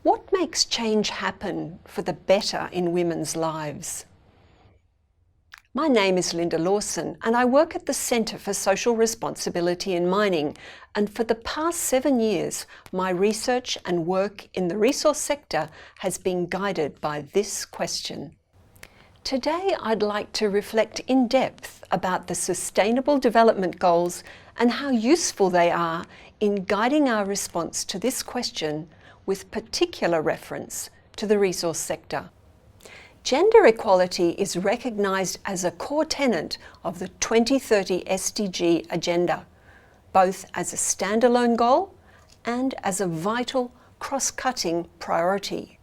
What makes change happen for the better in women's lives? My name is Linda Lawson and I work at the Centre for Social Responsibility in Mining, and for the past 7 years my research and work in the resource sector has been guided by this question. Today I'd like to reflect in depth about the Sustainable Development Goals and how useful they are in guiding our response to this question, with particular reference to the resource sector. Gender equality is recognised as a core tenet of the 2030 SDG agenda, both as a standalone goal and as a vital cross-cutting priority.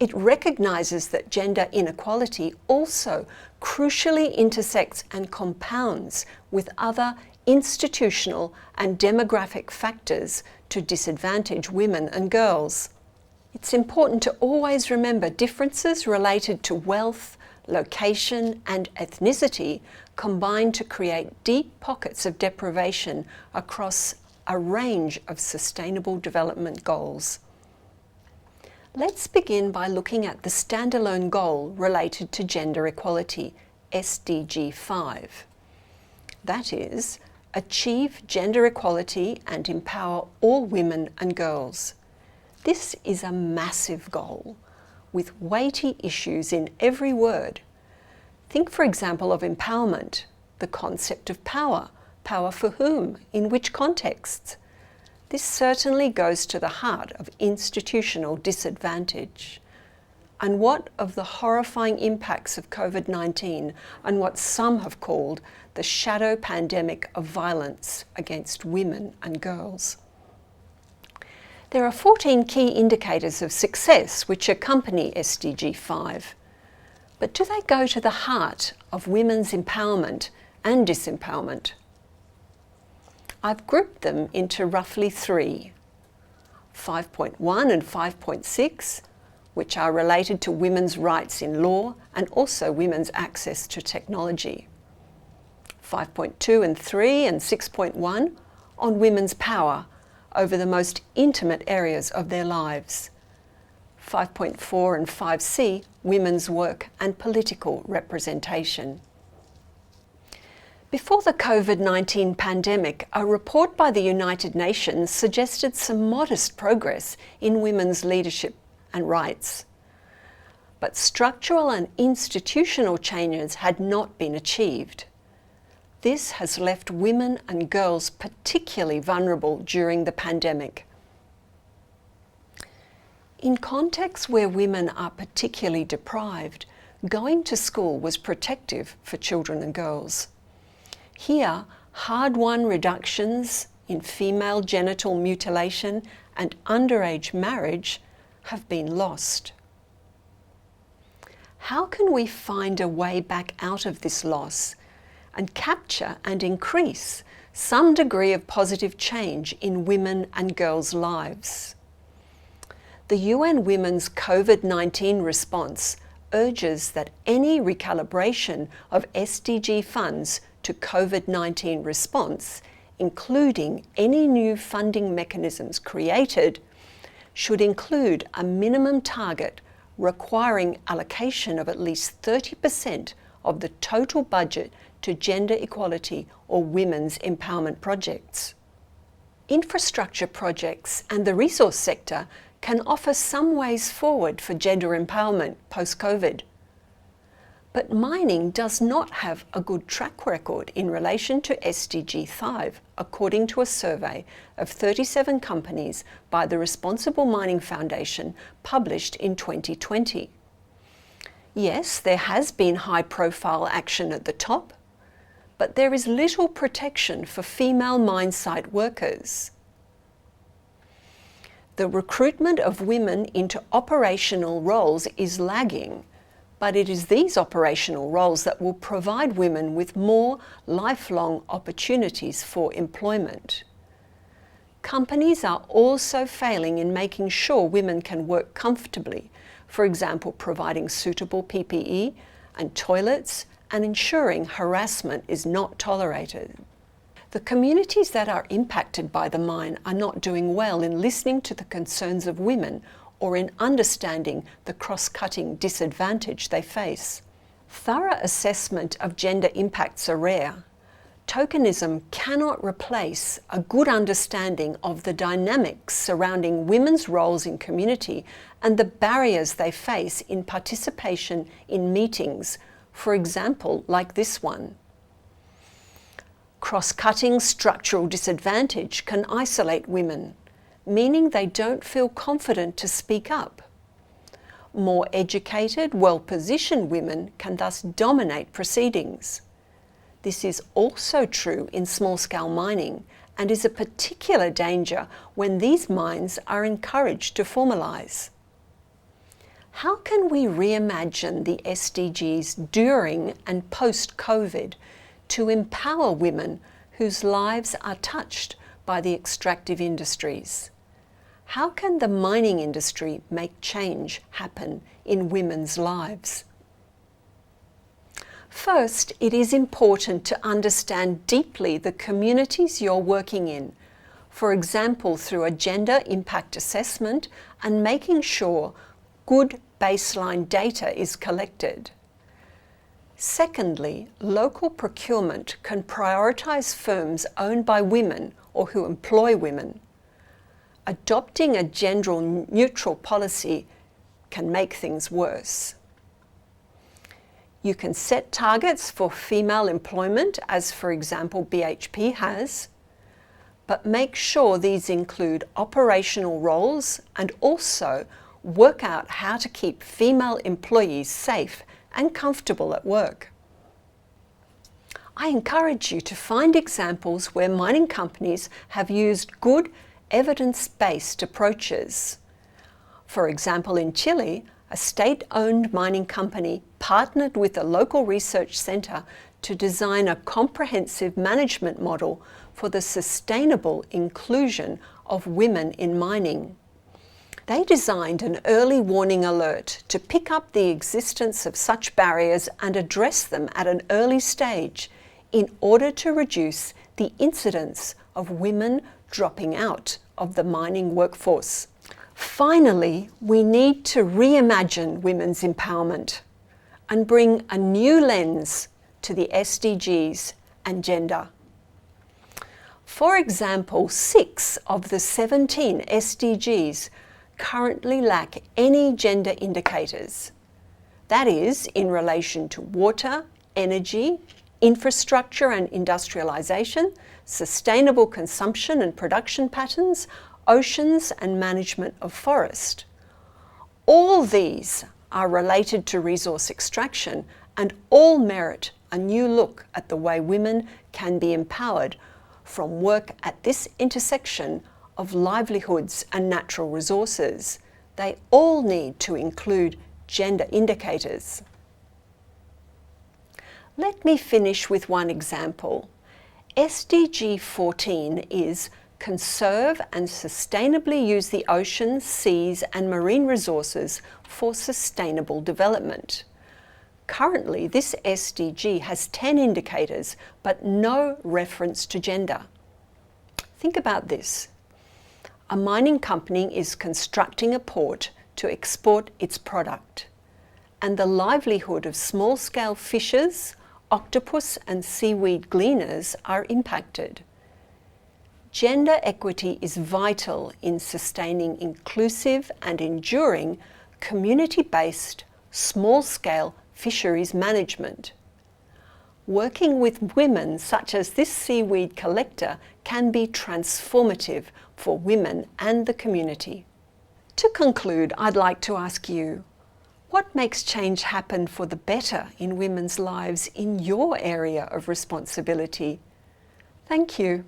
It recognises that gender inequality also crucially intersects and compounds with other institutional and demographic factors to disadvantage women and girls. It's important to always remember differences related to wealth, location and ethnicity combine to create deep pockets of deprivation across a range of sustainable development goals. Let's begin by looking at the standalone goal related to gender equality, SDG5. That is, achieve gender equality and empower all women and girls. This is a massive goal, with weighty issues in every word. Think, for example, of empowerment, the concept of power. Power for whom? In which contexts? This certainly goes to the heart of institutional disadvantage. And what of the horrifying impacts of COVID-19 and what some have called the shadow pandemic of violence against women and girls? There are 14 key indicators of success which accompany SDG5. But do they go to the heart of women's empowerment and disempowerment? I've grouped them into roughly 3. 5.1 and 5.6, which are related to women's rights in law and also women's access to technology. 5.2 and 3 and 6.1 on women's power over the most intimate areas of their lives. 5.4 and 5C, women's work and political representation. Before the COVID-19 pandemic, a report by the United Nations suggested some modest progress in women's leadership and rights. But structural and institutional changes had not been achieved. This has left women and girls particularly vulnerable during the pandemic. In contexts where women are particularly deprived, going to school was protective for children and girls. Here, hard-won reductions in female genital mutilation and underage marriage have been lost. How can we find a way back out of this loss and capture and increase some degree of positive change in women and girls' lives? The UN Women's COVID-19 response urges that any recalibration of SDG funds to COVID-19 response, including any new funding mechanisms created, should include a minimum target requiring allocation of at least 30% of the total budget to gender equality or women's empowerment projects. Infrastructure projects and the resource sector can offer some ways forward for gender empowerment post-COVID. But mining does not have a good track record in relation to SDG5, according to a survey of 37 companies by the Responsible Mining Foundation published in 2020. Yes, there has been high-profile action at the top, but there is little protection for female mine site workers. The recruitment of women into operational roles is lagging, but it is these operational roles that will provide women with more lifelong opportunities for employment. Companies are also failing in making sure women can work comfortably, for example, providing suitable PPE and toilets and ensuring harassment is not tolerated. The communities that are impacted by the mine are not doing well in listening to the concerns of women or in understanding the cross-cutting disadvantage they face. Thorough assessment of gender impacts are rare. Tokenism cannot replace a good understanding of the dynamics surrounding women's roles in community and the barriers they face in participation in meetings, for example, like this one. Cross-cutting structural disadvantage can isolate women, meaning they don't feel confident to speak up. More educated, well-positioned women can thus dominate proceedings. This is also true in small-scale mining and is a particular danger when these mines are encouraged to formalise. How can we reimagine the SDGs during and post-COVID to empower women whose lives are touched by the extractive industries? How can the mining industry make change happen in women's lives? First, it is important to understand deeply the communities you're working in, for example, through a gender impact assessment and making sure good baseline data is collected. Secondly, local procurement can prioritise firms owned by women or who employ women. Adopting a gender-neutral policy can make things worse. You can set targets for female employment, as for example BHP has, but make sure these include operational roles and also work out how to keep female employees safe and comfortable at work. I encourage you to find examples where mining companies have used good evidence-based approaches. For example, in Chile, a state-owned mining company partnered with a local research centre to design a comprehensive management model for the sustainable inclusion of women in mining. They designed an early warning alert to pick up the existence of such barriers and address them at an early stage in order to reduce the incidence of women dropping out of the mining workforce. Finally, we need to reimagine women's empowerment and bring a new lens to the SDGs and gender. For example, 6 of the 17 SDGs currently lack any gender indicators. That is, in relation to water, energy, infrastructure and industrialisation, sustainable consumption and production patterns, oceans and management of forest. All these are related to resource extraction and all merit a new look at the way women can be empowered from work at this intersection of livelihoods and natural resources. They all need to include gender indicators. Let me finish with one example. SDG 14 is conserve and sustainably use the oceans, seas and marine resources for sustainable development. Currently, this SDG has 10 indicators, but no reference to gender. Think about this. A mining company is constructing a port to export its product, and the livelihood of small-scale fishers, octopus and seaweed gleaners are impacted. Gender equity is vital in sustaining inclusive and enduring community-based, small-scale fisheries management. Working with women such as this seaweed collector can be transformative for women and the community. To conclude, I'd like to ask you, what makes change happen for the better in women's lives in your area of responsibility? Thank you.